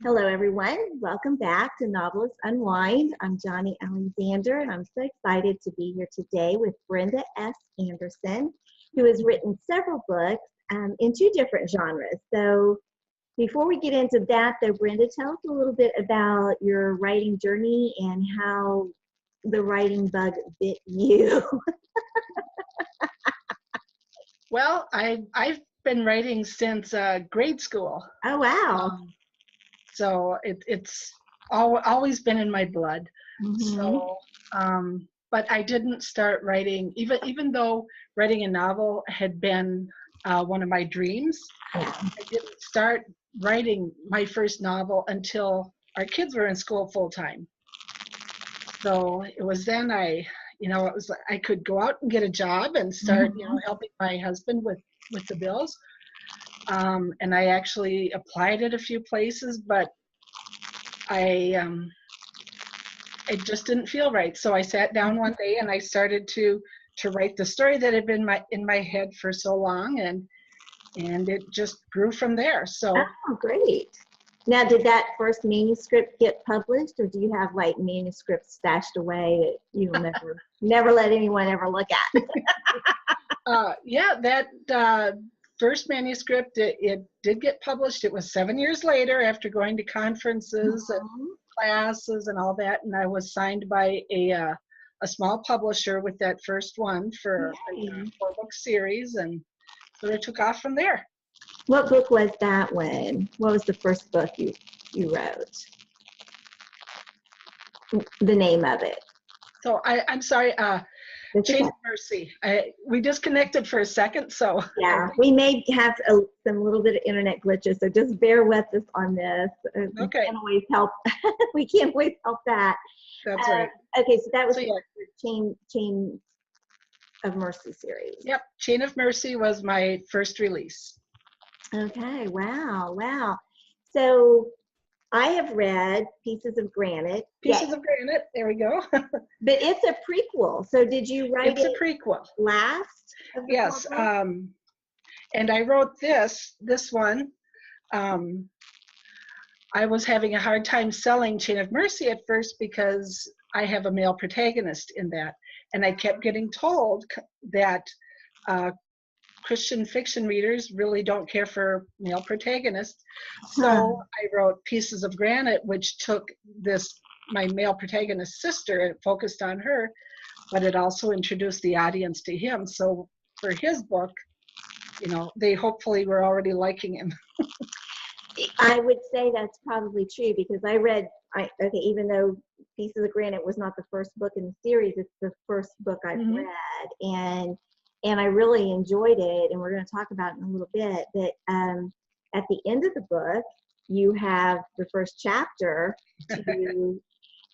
Hello, everyone. Welcome back to Novelists Unwind. I'm Johnnie Alexander, and I'm so excited to be here today with Brenda S. Anderson, who has written several books in two different genres. So before we get into that, though, Brenda, tell us a little bit about your writing journey and how the writing bug bit you. Well, I've been writing since grade school. Oh, wow. So it's always been in my blood. So, but I didn't start writing, even though writing a novel had been one of my dreams. Yeah. I didn't start writing my first novel until our kids were in school full time. So it was then it was I could go out and get a job and start, helping my husband with the bills. And I actually applied at a few places, but it just didn't feel right. So I sat down one day and I started to write the story that had been in my head for so long, and it just grew from there. So Great. Now, did that first manuscript get published, or do you have like manuscripts stashed away that you will never let anyone ever look at? Yeah, that first manuscript, it did get published. It was 7 years later after going to conferences and classes and all that, and I was signed by a small publisher with that first one for a 4-book series, and so it took off from there. What book was that one? What was the first book you wrote? The name of it. So I'm sorry, Chain of Mercy. We disconnected for a second, so. Yeah, we may have some little bit of internet glitches, so just bear with us on this. Okay. We can't always help. We can't always help that. That's right. Okay, so that was the Chain of Mercy series. Yep, Chain of Mercy was my first release. Okay, wow. So I have read Pieces of Granite. Pieces of Granite, there we go. But it's a prequel. So did you write it? It's a prequel. Last? Yes, and I wrote this one. I was having a hard time selling Chain of Mercy at first because I have a male protagonist in that. And I kept getting told that Christian fiction readers really don't care for male protagonists. So I wrote Pieces of Granite, which took my male protagonist's sister, and focused on her, but it also introduced the audience to him. So for his book, they hopefully were already liking him. I would say that's probably true, because even though Pieces of Granite was not the first book in the series, it's the first book I've read, and I really enjoyed it, and we're going to talk about it in a little bit. But at the end of the book, you have the first chapter and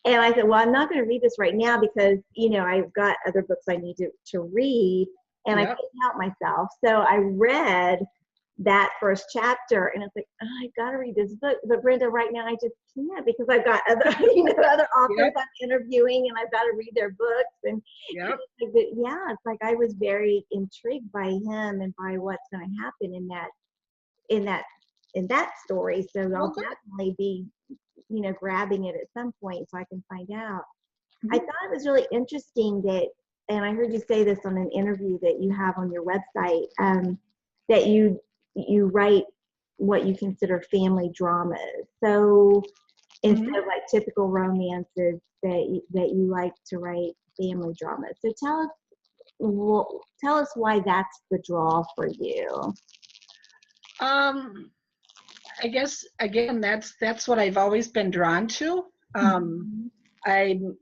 I said, well, I'm not going to read this right now because, I've got other books I need to read, and I couldn't help myself. So I read that first chapter, and it's like, oh, I got to read this book. But Brenda, right now, I just can't, because I've got other, other authors I'm interviewing, and I've got to read their books. And it's like I was very intrigued by him and by what's going to happen in that story. So I'll definitely be, grabbing it at some point so I can find out. I thought it was really interesting that, and I heard you say this on an interview that you have on your website, that you write what you consider family dramas. So instead of like typical romances, that you like to write family dramas. So tell us why that's the draw for you. I guess again, that's what I've always been drawn to. I'm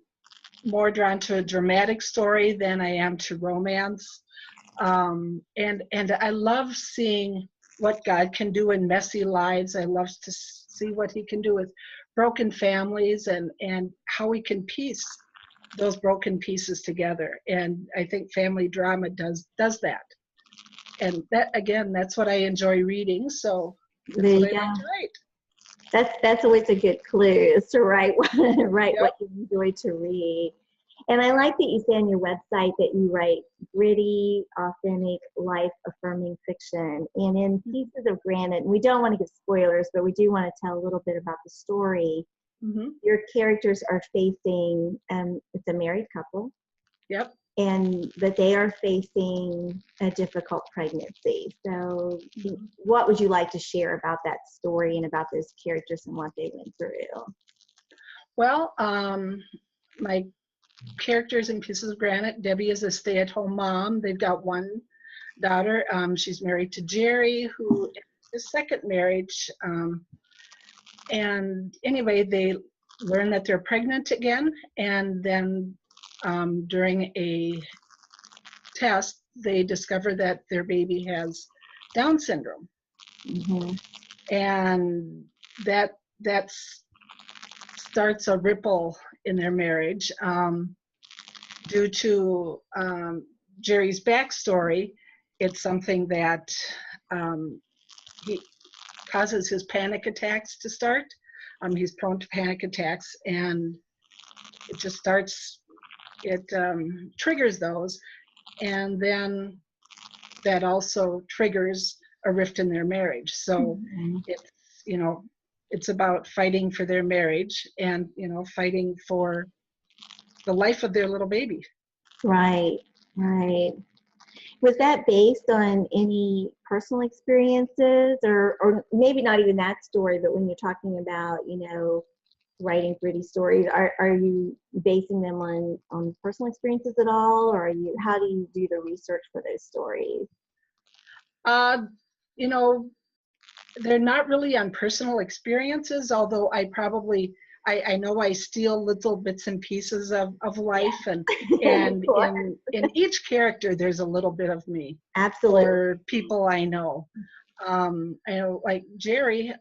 more drawn to a dramatic story than I am to romance. And I love seeing what God can do in messy lives. I love to see what he can do with broken families, and how he can piece those broken pieces together. And I think family drama does that. And that's what I enjoy reading. So that's what I like to write. That's always a good clue, is to write what you enjoy to read. And I like that you say on your website that you write gritty, authentic, life-affirming fiction. And in Pieces of Granite, and we don't want to give spoilers, but we do want to tell a little bit about the story. Mm-hmm. Your characters are facing, it's a married couple. Yep. But they are facing a difficult pregnancy. So what would you like to share about that story and about those characters and what they went through? Well, my characters in Pieces of Granite, Debbie is a stay-at-home mom. They've got one daughter. She's married to Jerry, who is his second marriage. And anyway, they learn that they're pregnant again, and then during a test, they discover that their baby has Down syndrome. Mm-hmm. And that starts a ripple in their marriage due to Jerry's backstory. It's something that he causes his panic attacks to start. He's prone to panic attacks, and it just starts, it triggers those, and then that also triggers a rift in their marriage. So it's, you know, it's about fighting for their marriage and, you know, fighting for the life of their little baby. Right, right. Was that based on any personal experiences, or maybe not even that story, but when you're talking about, you know, writing gritty stories, are you basing them on personal experiences at all, or how do you do the research for those stories? You know, they're not really on personal experiences, although I know I steal little bits and pieces of life, and in each character there's a little bit of me. Absolutely. Or people I know. I know, like Jerry,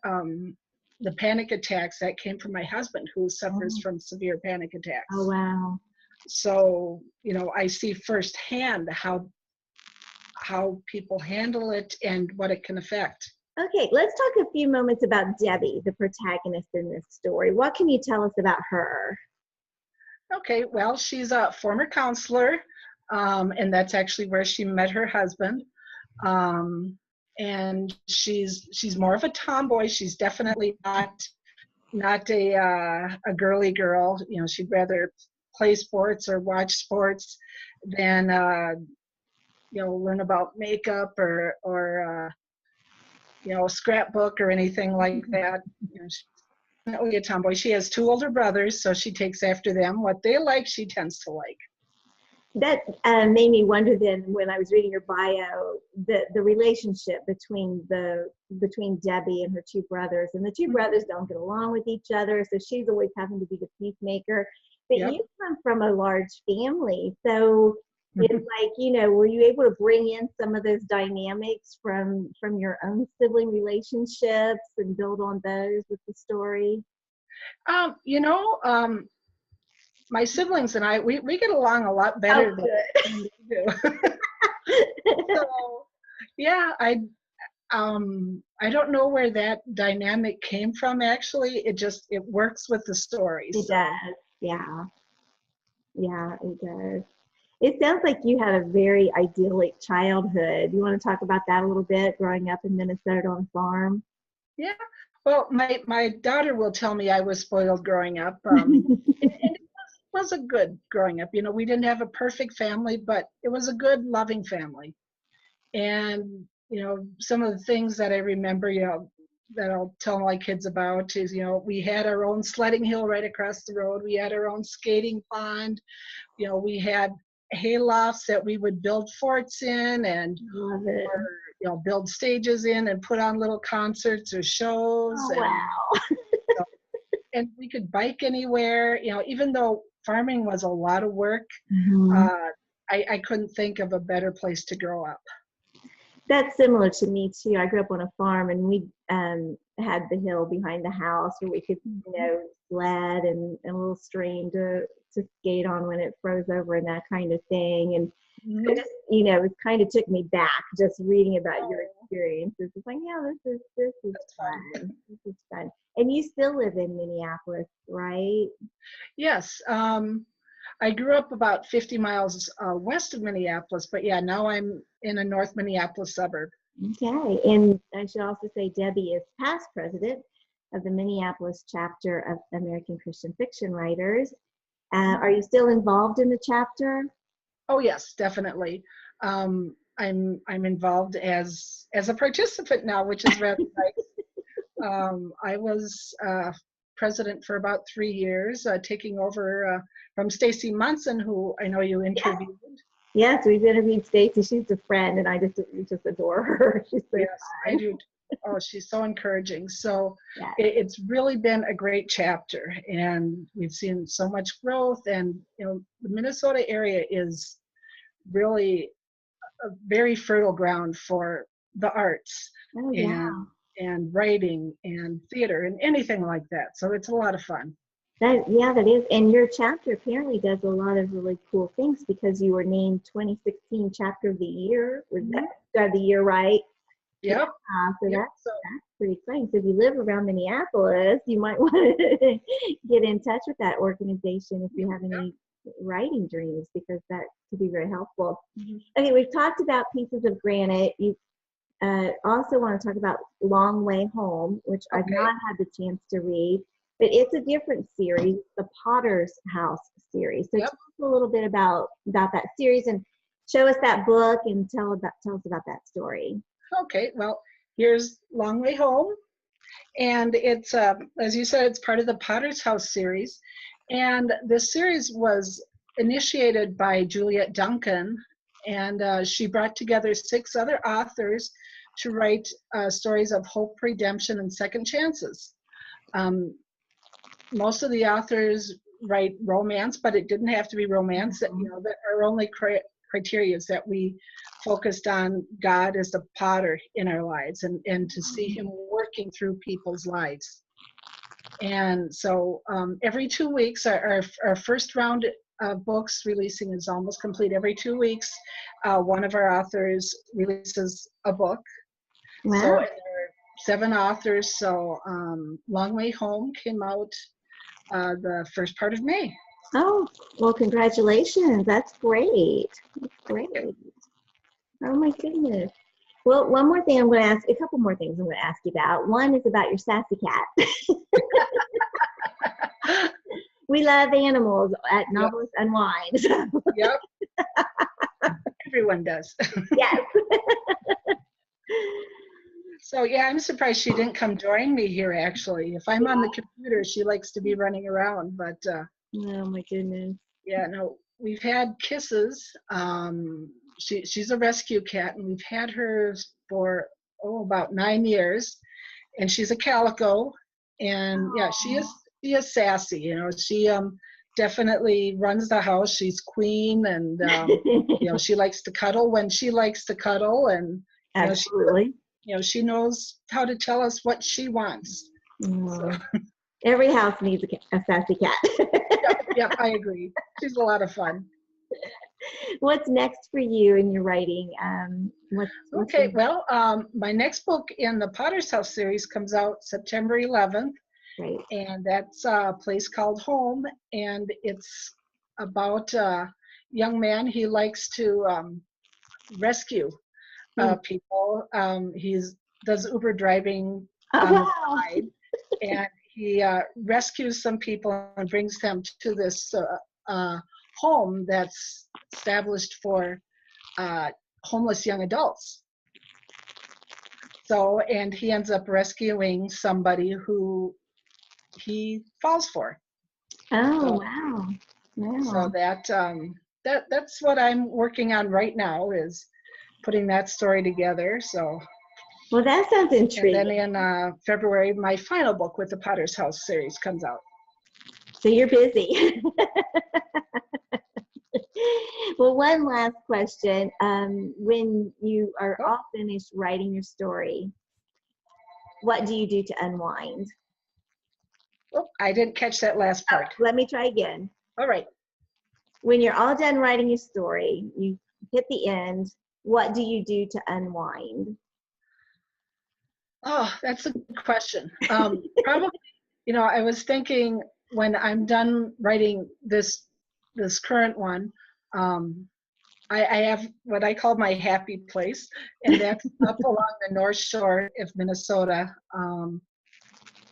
the panic attacks, that came from my husband, who suffers from severe panic attacks. Oh, wow. So, you know, I see firsthand how people handle it and what it can affect. Okay, let's talk a few moments about Debbie, the protagonist in this story. What can you tell us about her? Okay, well, she's a former counselor, and that's actually where she met her husband. And she's more of a tomboy. She's definitely not a girly girl. You know, she'd rather play sports or watch sports than you know, learn about makeup or you know, scrapbook or anything like that. You know, she's definitely a tomboy. She has two older brothers, so she takes after them. What they like, she tends to like. That made me wonder then, when I was reading your bio, the relationship between Debbie and her two brothers, and the two brothers don't get along with each other, so she's always having to be the peacemaker. But you come from a large family, so it's like, you know, were you able to bring in some of those dynamics from your own sibling relationships and build on those with the story? You know, my siblings and I, we get along a lot better than we do. So, yeah, I don't know where that dynamic came from, actually. It works with the story. It does, yeah. Yeah, it does. It sounds like you had a very idyllic childhood. You want to talk about that a little bit, growing up in Minnesota on a farm? Yeah, well, my daughter will tell me I was spoiled growing up. It was a good growing up. You know, we didn't have a perfect family, but it was a good, loving family. And, you know, some of the things that I remember, you know, that I'll tell my kids about is, you know, we had our own sledding hill right across the road. We had our own skating pond. You know, we had hay lofts that we would build forts in, and Love it. or, you know, build stages in and put on little concerts or shows. Oh, and, wow. you know, and we could bike anywhere. You know, even though farming was a lot of work, I couldn't think of a better place to grow up. That's similar to me too. I grew up on a farm, and we had the hill behind the house where we could, you know, sled and a little stream to skate on when it froze over and that kind of thing. And it just, you know, it kind of took me back just reading about your experiences. It's like, yeah, this is fun. This is fun. And you still live in Minneapolis, right? Yes. I grew up about 50 miles west of Minneapolis, but yeah, now I'm in a North Minneapolis suburb. Okay, and I should also say Debbie is past president of the Minneapolis chapter of American Christian Fiction Writers. Are you still involved in the chapter? Oh yes, definitely. I'm involved as a participant now, which is rather nice. I was president for about 3 years, taking over from Stacy Munson, who I know you interviewed. Yes, we've interviewed Stacy. She's a friend, and I just adore her. She's so Yes, fun. I do. Oh, she's so encouraging. So Yes. it's really been a great chapter, and we've seen so much growth. And the Minnesota area is really a very fertile ground for the arts Oh, yeah. and writing and theater and anything like that. So it's a lot of fun. That is. And your chapter apparently does a lot of really cool things because you were named 2016 Chapter of the Year. Was that the year right? Yep. So that's pretty exciting. So if you live around Minneapolis, you might want to get in touch with that organization if you have any writing dreams, because that could be very helpful. Okay, we've talked about Pieces of Granite. You also want to talk about Long Way Home, which I've not had the chance to read, but it's a different series, the Potter's House series. So tell us a little bit about that series and show us that book and tell us about that story. Okay, well, here's Long Way Home. And it's, as you said, it's part of the Potter's House series. And this series was initiated by Juliet Duncan, and she brought together 6 other authors to write stories of hope, redemption, and second chances. Most of the authors write romance, but it didn't have to be romance. That our only criteria is that we focused on God as the potter in our lives, and to see him working through people's lives. And so every 2 weeks, our first round of books releasing is almost complete. Every 2 weeks, one of our authors releases a book. Wow. So there are 7 authors. So Long Way Home came out the first part of May. Oh, well, congratulations. That's great. That's great. Oh, my goodness. Well, one more thing I'm going to ask, a couple more things I'm going to ask you about. One is about your sassy cat. We love animals at Novelists Unwind. Yep. Everyone does. Yes. So yeah, I'm surprised she didn't come join me here, actually. If I'm on the computer, she likes to be running around, but oh my goodness. Yeah, no, we've had Kisses. She's a rescue cat, and we've had her for about 9 years, and she's a calico, and yeah, she is sassy. She definitely runs the house. She's queen, and she likes to cuddle when she likes to cuddle, and absolutely. She knows how to tell us what she wants. So. Every house needs a sassy cat. Yeah, I agree. She's a lot of fun. What's next for you in your writing? Well, my next book in the Potter's House series comes out September 11th. Right. And that's a place called Home. And it's about a young man. He likes to rescue people. He does Uber driving on the side. And he rescues some people and brings them to this home that's established for homeless young adults. So, and he ends up rescuing somebody who he falls for. Oh, wow. So that's what I'm working on right now, is putting that story together. So. Well, that sounds intriguing. And then in February, my final book with the Potter's House series comes out. So you're busy. Well, one last question. When you are all finished writing your story, what do you do to unwind? Oh, I didn't catch that last part. Let me try again. All right. When you're all done writing your story, you hit the end, what do you do to unwind? Oh, that's a good question. Probably, I was thinking when I'm done writing this this current one, I have what I call my happy place, and that's up along the North Shore of Minnesota,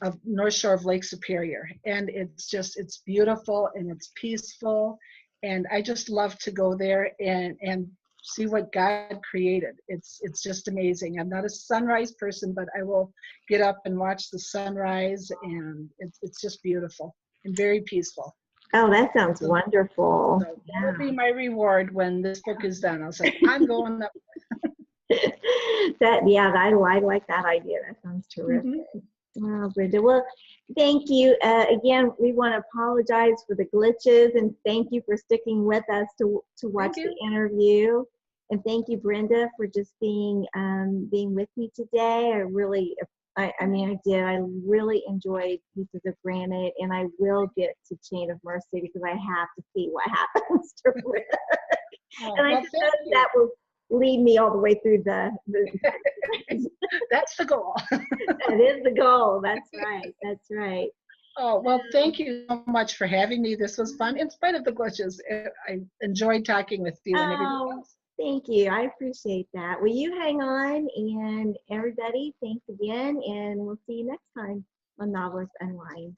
of North Shore of Lake Superior. And it's beautiful and it's peaceful. And I just love to go there and see what God created. It's just amazing. I'm not a sunrise person, but I will get up and watch the sunrise, and it's just beautiful and very peaceful. Oh, that sounds So, wonderful. so Yeah. that'll be my reward when this book is done. I'll say, I'm going up. Yeah, I like that idea. That sounds terrific. Mhm. Wow, Brenda. Well, thank you. Again, we want to apologize for the glitches, and thank you for sticking with us to watch Thank the you. interview. And thank you, Brenda, for just being with me today. I mean, I did. I really enjoyed Pieces of Granite, and I will get to Chain of Mercy because I have to see what happens to Rick. Oh, And I well, just thank know you. that will lead me all the way through the That's the goal. that is the goal. That's right. That's right. Oh, well, thank you so much for having me. This was fun. In spite of the glitches, I enjoyed talking with you and everybody Oh, else. thank you. I appreciate that. Will you hang on? And everybody, thanks again. And we'll see you next time on Novelists Unwind.